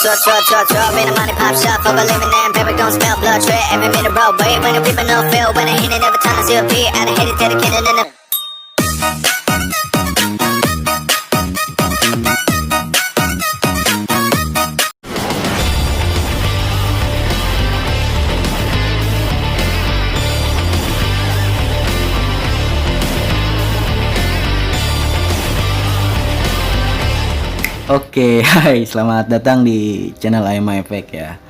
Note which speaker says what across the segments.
Speaker 1: In the money pop shop, overliving and paper gon' smell blood tread every minute road. Wait, when the people no feel, when I hit it every time I see a beat, I hate it, dedicated in the.
Speaker 2: Oke, hai, selamat datang di channel AMA Effect ya.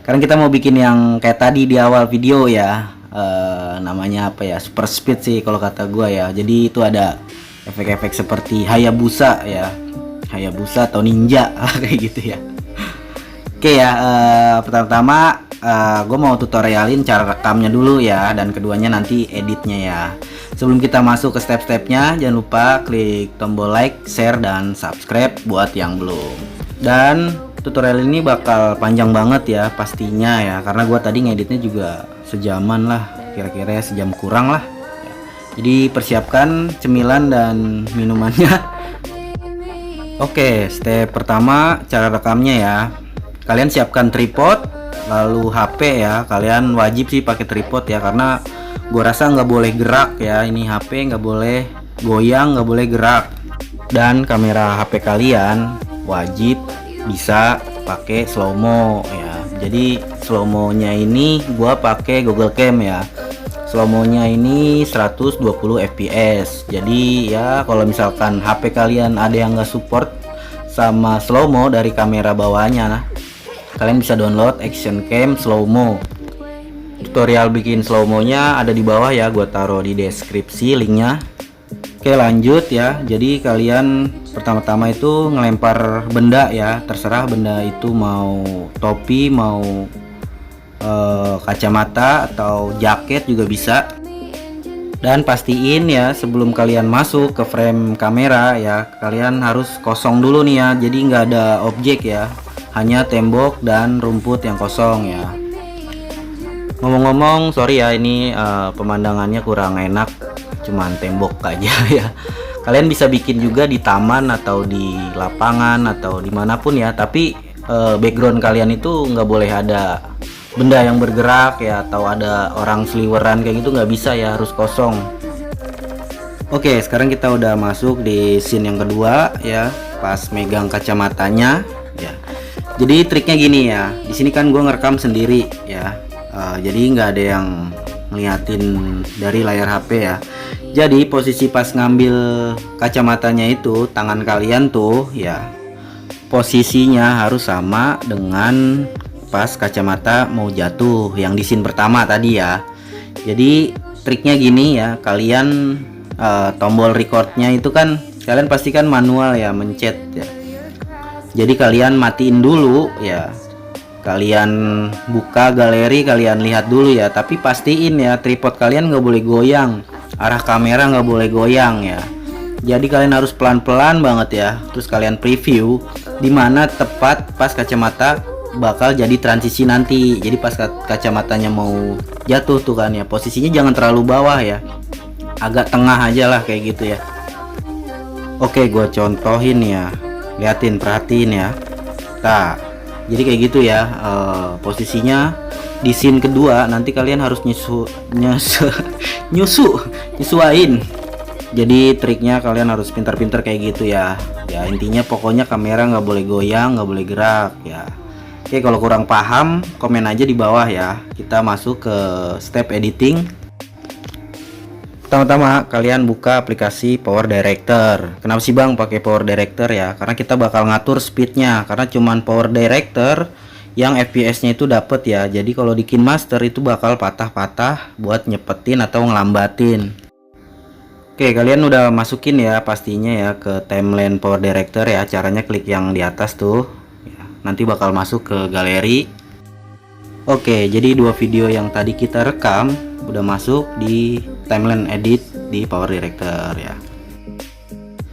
Speaker 2: Sekarang kita mau bikin yang kayak tadi di awal video ya. Namanya apa ya? Super speed sih kalau kata gua ya. Jadi itu ada efek-efek seperti Hayabusa ya. Hayabusa atau ninja kayak gitu ya. Oke ya, pertama-tama gue mau tutorialin cara rekamnya dulu ya, dan keduanya nanti editnya ya. Sebelum kita masuk ke step-stepnya, jangan lupa klik tombol like, share, dan subscribe buat yang belum. Dan tutorial ini bakal panjang banget ya pastinya ya, karena gue tadi ngeditnya juga sejaman lah, kira-kira sejam kurang lah. Jadi persiapkan cemilan dan minumannya. Oke, step pertama cara rekamnya ya. Kalian siapkan tripod, lalu HP ya. Kalian wajib sih pakai tripod ya, karena gua rasa nggak boleh gerak ya. Ini HP nggak boleh goyang, nggak boleh gerak. Dan kamera HP kalian wajib bisa pakai slow mo ya. Jadi slow mo nya ini gua pakai Google Cam ya. Slow mo nya ini 120 fps. Jadi ya kalau misalkan HP kalian ada yang nggak support sama slow mo dari kamera bawahnya, nah kalian bisa download Action Cam Slow Mo. Tutorial bikin slow mo nya ada di bawah ya, gua taruh di deskripsi linknya. Oke, lanjut ya. Jadi kalian pertama-tama itu ngelempar benda ya, terserah benda itu mau topi, mau kacamata atau jaket juga bisa. Dan pastiin ya sebelum kalian masuk ke frame kamera ya, kalian harus kosong dulu nih ya. Jadi nggak ada objek ya, hanya tembok dan rumput yang kosong ya. Ngomong-ngomong, sorry ya, ini pemandangannya kurang enak, cuman tembok aja ya. Kalian bisa bikin juga di taman atau di lapangan atau dimanapun ya, tapi background kalian itu nggak boleh ada benda yang bergerak ya, atau ada orang seliweran kayak gitu nggak bisa ya, harus kosong. Oke, sekarang kita udah masuk di scene yang kedua ya, pas megang kacamatanya ya. Jadi triknya gini ya, di sini kan gue ngerekam sendiri ya, jadi nggak ada yang ngeliatin dari layar HP ya. Jadi posisi pas ngambil kacamatanya itu, tangan kalian tuh ya posisinya harus sama dengan pas kacamata mau jatuh yang di scene pertama tadi ya. Jadi triknya gini ya, kalian tombol recordnya itu kan kalian pastikan manual ya, mencet ya. Jadi kalian matiin dulu ya, kalian buka galeri, kalian lihat dulu ya, tapi pastiin ya tripod kalian nggak boleh goyang, arah kamera nggak boleh goyang ya. Jadi kalian harus pelan-pelan banget ya. Terus kalian preview dimana tepat pas kacamata bakal jadi transisi nanti. Jadi pas kacamatanya mau jatuh tuh kan ya, posisinya jangan terlalu bawah ya, agak tengah aja lah kayak gitu ya. Oke, gue contohin ya, liatin, perhatiin ya. Nah, jadi kayak gitu ya, posisinya di scene kedua nanti kalian harus nyesuain. Jadi triknya kalian harus pintar-pintar kayak gitu ya. Ya intinya pokoknya kamera nggak boleh goyang, nggak boleh gerak ya. Oke, kalau kurang paham komen aja di bawah ya. Kita masuk ke step editing. Pertama-tama kalian buka aplikasi Power Director. Kenapa sih bang pakai Power Director ya? Karena kita bakal ngatur speednya. Karena cuman Power Director yang FPS-nya itu dapet ya. Jadi kalau di KineMaster itu bakal patah-patah buat nyepetin atau ngelambatin. Oke, kalian udah masukin ya pastinya ya ke timeline Power Director ya. Caranya klik yang di atas tuh ya, nanti bakal masuk ke galeri. Oke, jadi dua video yang tadi kita rekam udah masuk di timeline edit di Power Director ya.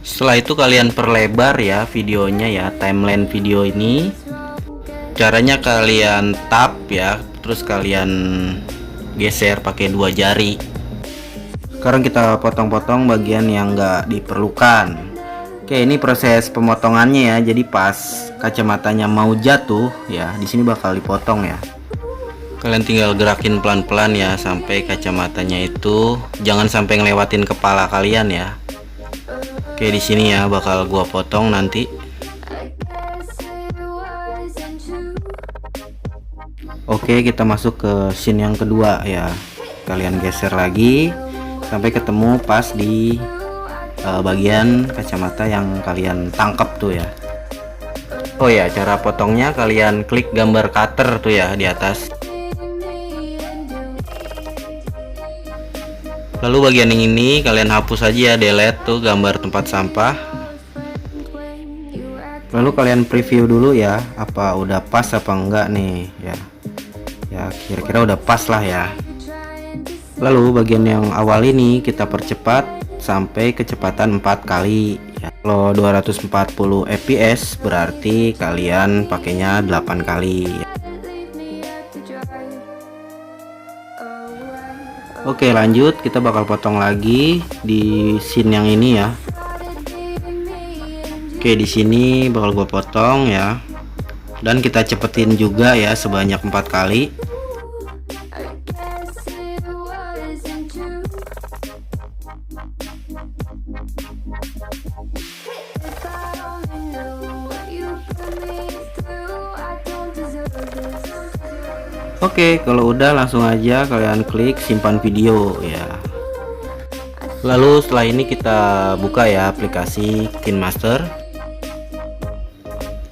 Speaker 2: Setelah itu kalian perlebar ya videonya ya, timeline video ini. Caranya kalian tap ya, terus kalian geser pakai dua jari. Sekarang kita potong-potong bagian yang nggak diperlukan. Oke, ini proses pemotongannya ya. Jadi pas kacamatanya mau jatuh ya, di sini bakal dipotong ya. Kalian tinggal gerakin pelan-pelan ya sampai kacamatanya itu jangan sampai ngelewatin kepala kalian ya. Oke, di sini ya bakal gua potong nanti. Oke, kita masuk ke scene yang kedua ya. Kalian geser lagi sampai ketemu pas di bagian kacamata yang kalian tangkap tuh ya. Oh ya, cara potongnya kalian klik gambar cutter tuh ya di atas. Lalu bagian yang ini kalian hapus aja ya, delete tuh gambar tempat sampah. Lalu kalian preview dulu ya, apa udah pas apa enggak nih ya. Ya kira-kira udah pas lah ya. Lalu bagian yang awal ini kita percepat sampai kecepatan 4 kali ya. Kalau 240 fps berarti kalian pakainya 8 kali ya. Oke, lanjut kita bakal potong lagi di scene yang ini ya. Oke, di sini bakal gue potong ya. Dan kita cepetin juga ya sebanyak 4 kali. Oke, kalau udah langsung aja kalian klik simpan video ya. Lalu setelah ini kita buka ya aplikasi KineMaster.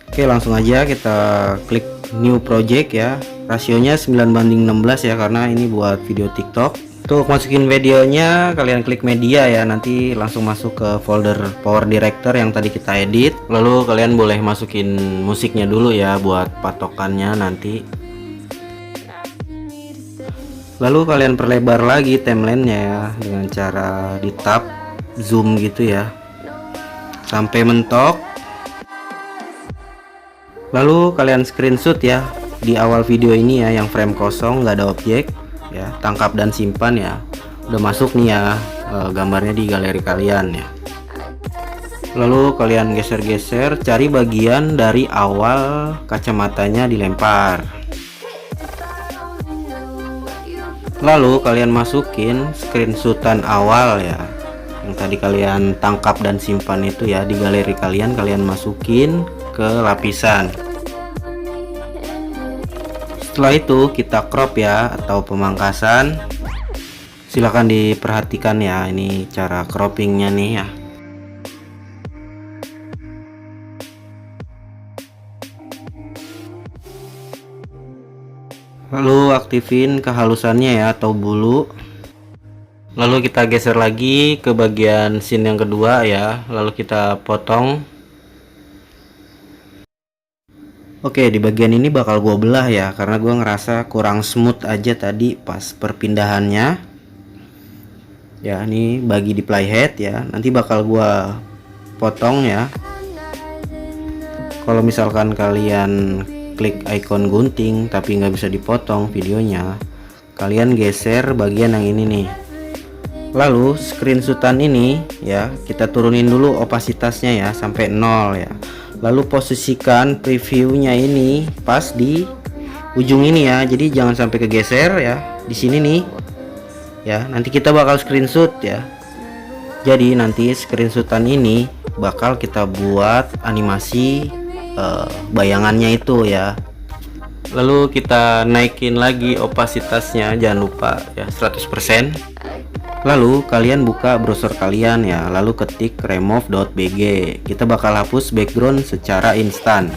Speaker 2: Oke, langsung aja kita klik new project ya. Rasionya 9:16 ya karena ini buat video TikTok. Untuk masukin videonya kalian klik media ya, nanti langsung masuk ke folder Power Director yang tadi kita edit. Lalu kalian boleh masukin musiknya dulu ya buat patokannya nanti. Lalu kalian perlebar lagi timelinenya ya dengan cara di tab zoom gitu ya sampai mentok. Lalu kalian screenshot ya di awal video ini ya, yang frame kosong nggak ada objek ya, tangkap dan simpan ya. Udah masuk nih ya gambarnya di galeri kalian ya. Lalu kalian geser-geser cari bagian dari awal kacamatanya dilempar. Lalu kalian masukin screenshotan awal ya, yang tadi kalian tangkap dan simpan itu ya di galeri kalian, kalian masukin ke lapisan. Setelah itu kita crop ya atau pemangkasan. Silahkan diperhatikan ya, ini cara croppingnya nih ya. Lalu aktifin kehalusannya ya atau bulu. Lalu kita geser lagi ke bagian scene yang kedua ya, lalu kita potong. Oke, di bagian ini bakal gua belah ya karena gua ngerasa kurang smooth aja tadi pas perpindahannya ya. Ini bagi di playhead ya, nanti bakal gua potong ya. Kalau misalkan kalian klik icon gunting tapi nggak bisa dipotong videonya, kalian geser bagian yang ini nih. Lalu screenshotan ini ya kita turunin dulu opasitasnya ya sampai 0 ya. Lalu posisikan previewnya ini pas di ujung ini ya, jadi jangan sampai kegeser ya di sini nih ya. Nanti kita bakal screenshot ya, jadi nanti screenshotan ini bakal kita buat animasi bayangannya itu ya. Lalu kita naikin lagi opasitasnya, jangan lupa ya 100%. Lalu kalian buka browser kalian ya, lalu ketik remove.bg. Kita bakal hapus background secara instan.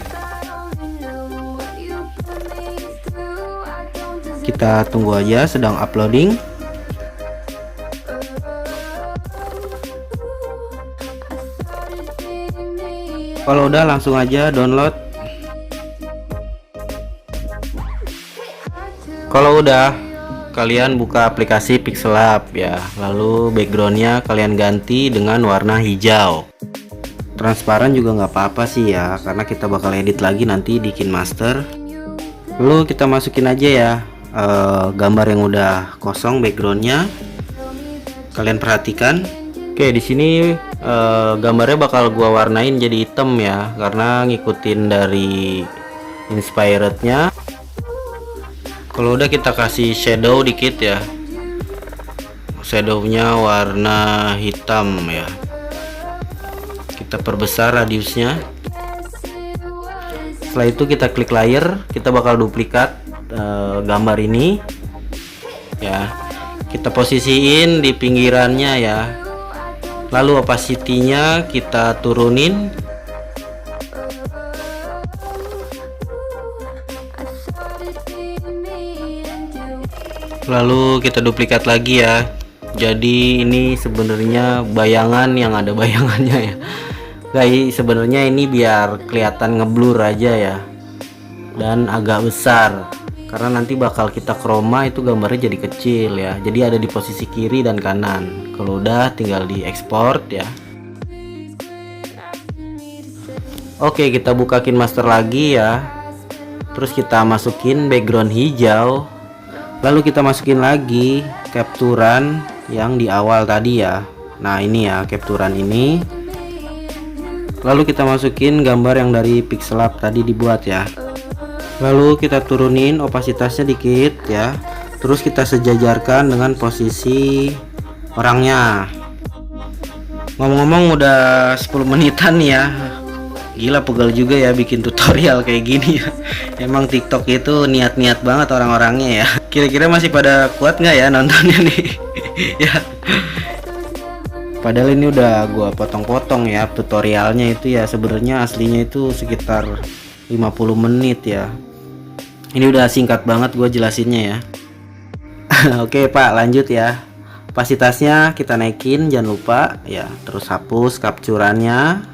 Speaker 2: Kita tunggu aja, sedang uploading. Kalau udah langsung aja download. Kalau udah kalian buka aplikasi Pixellab ya, lalu backgroundnya kalian ganti dengan warna hijau. Transparan juga nggak apa-apa sih ya, karena kita bakal edit lagi nanti di KineMaster. Lalu kita masukin aja ya gambar yang udah kosong backgroundnya. Kalian perhatikan. Oke, di sini gambarnya bakal gua warnain jadi hitam ya, karena ngikutin dari inspirednya. Kalau udah kita kasih shadow dikit ya, shadownya warna hitam ya, kita perbesar radiusnya. Setelah itu kita klik layer, kita bakal duplikat gambar ini ya, kita posisiin di pinggirannya ya. Lalu opacity-nya kita turunin. Lalu kita duplikat lagi ya. Jadi ini sebenarnya bayangan yang ada bayangannya ya. Guys, sebenarnya ini biar kelihatan ngeblur aja ya. Dan agak besar. Karena nanti bakal kita chroma, itu gambarnya jadi kecil ya. Jadi ada di posisi kiri dan kanan. Kalau udah tinggal di export ya. Oke, kita buka KineMaster lagi ya. Terus kita masukin background hijau. Lalu kita masukin lagi capturean yang di awal tadi ya. Nah ini ya capturean ini. Lalu kita masukin gambar yang dari Pixellab tadi dibuat ya. Lalu kita turunin opasitasnya dikit ya. Terus kita sejajarkan dengan posisi orangnya. Ngomong-ngomong udah 10 menitan ya. Gila, pegel juga ya bikin tutorial kayak gini ya. Emang TikTok itu niat-niat banget orang-orangnya ya. Kira-kira masih pada kuat nggak ya nontonnya nih? Ya. Padahal ini udah gua potong-potong ya tutorialnya itu ya. Sebenarnya aslinya itu sekitar 50 menit ya. Ini udah singkat banget gua jelasinnya ya. Oke Pak, lanjut ya. Opasitasnya kita naikin, jangan lupa ya. Terus hapus capturannya.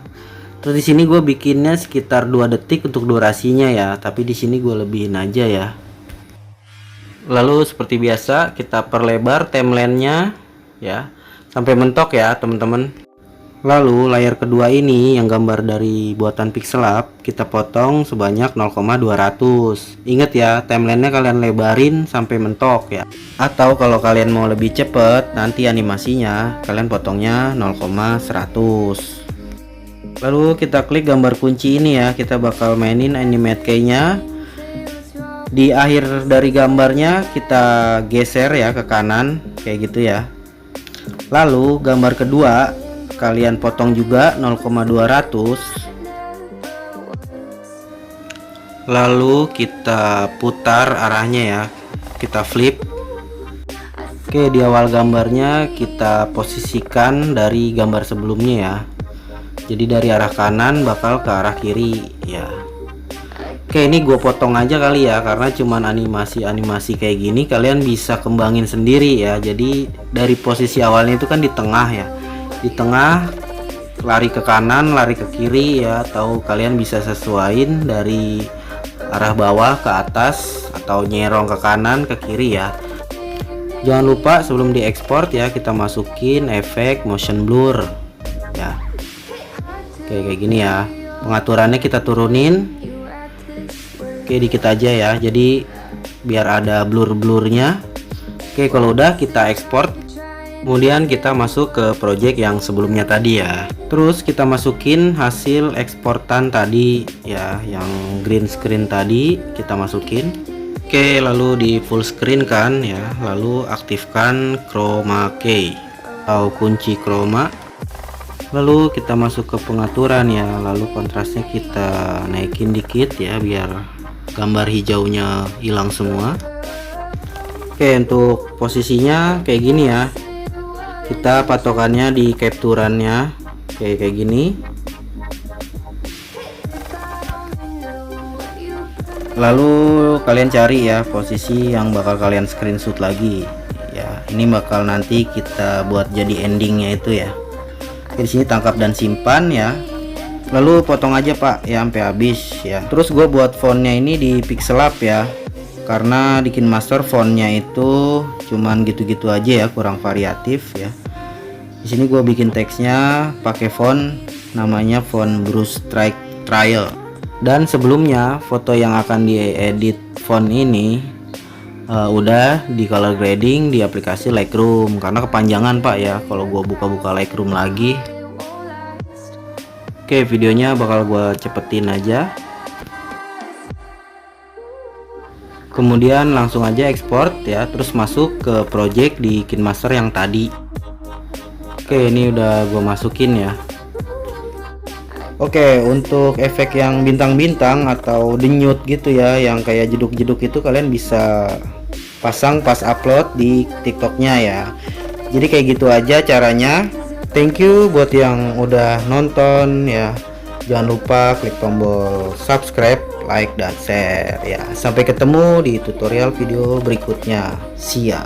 Speaker 2: Terus di sini gue bikinnya sekitar 2 detik untuk durasinya ya, tapi di sini gue lebihin aja ya. Lalu seperti biasa kita perlebar timelinenya ya sampai mentok ya teman-teman. Lalu layar kedua ini yang gambar dari buatan Pixellab kita potong sebanyak 0,200. Ingat ya, timelinenya kalian lebarin sampai mentok ya. Atau kalau kalian mau lebih cepet, nanti animasinya kalian potongnya 0,100. Lalu kita klik gambar kunci ini ya, kita bakal mainin animate key-nya. Di akhir dari gambarnya kita geser ya ke kanan kayak gitu ya. Lalu gambar kedua kalian potong juga 0,200. Lalu kita putar arahnya ya, kita flip. Oke, di awal gambarnya kita posisikan dari gambar sebelumnya ya. Jadi dari arah kanan bakal ke arah kiri ya. Oke, ini gue potong aja kali ya, karena cuman animasi kayak gini kalian bisa kembangin sendiri ya. Jadi dari posisi awalnya itu kan di tengah ya, di tengah lari ke kanan, lari ke kiri ya, atau kalian bisa sesuaiin dari arah bawah ke atas atau nyerong ke kanan ke kiri ya. Jangan lupa sebelum diekspor ya kita masukin efek motion blur ya. Oke, kayak gini ya. Pengaturannya kita turunin. Oke, dikit aja ya. Jadi biar ada blur-blurnya. Oke, kalau udah kita ekspor. Kemudian kita masuk ke project yang sebelumnya tadi ya. Terus kita masukin hasil eksportan tadi ya, yang green screen tadi kita masukin. Oke, lalu di full screen kan ya. Lalu aktifkan chroma key atau kunci chroma. Lalu kita masuk ke pengaturan ya, lalu kontrasnya kita naikin dikit ya biar gambar hijaunya hilang semua. Oke, untuk posisinya kayak gini ya, kita patokannya di capturannya kayak gini. Lalu kalian cari ya posisi yang bakal kalian screenshot lagi ya. Ini bakal nanti kita buat jadi endingnya itu ya. Di sini tangkap dan simpan ya. Lalu potong aja Pak ya sampai habis ya. Terus gue buat fontnya ini di Pixellab ya, karena di KineMaster fontnya itu cuman gitu-gitu aja ya, kurang variatif ya. Di sini gue bikin teksnya pakai font namanya font Brush Strike Trial. Dan sebelumnya foto yang akan diedit font ini udah di color grading di aplikasi Lightroom, karena kepanjangan Pak ya kalau gua buka-buka Lightroom lagi. Oke, videonya bakal gua cepetin aja. Kemudian langsung aja ekspor ya, terus masuk ke project di KineMaster yang tadi. Oke, ini udah gua masukin ya. Oke, untuk efek yang bintang-bintang atau denyut gitu ya, yang kayak jeduk-jeduk itu kalian bisa pasang pas upload di TikToknya ya. Jadi kayak gitu aja caranya. Thank you buat yang udah nonton ya. Jangan lupa klik tombol subscribe, like, dan share ya. Sampai ketemu di tutorial video berikutnya. See ya.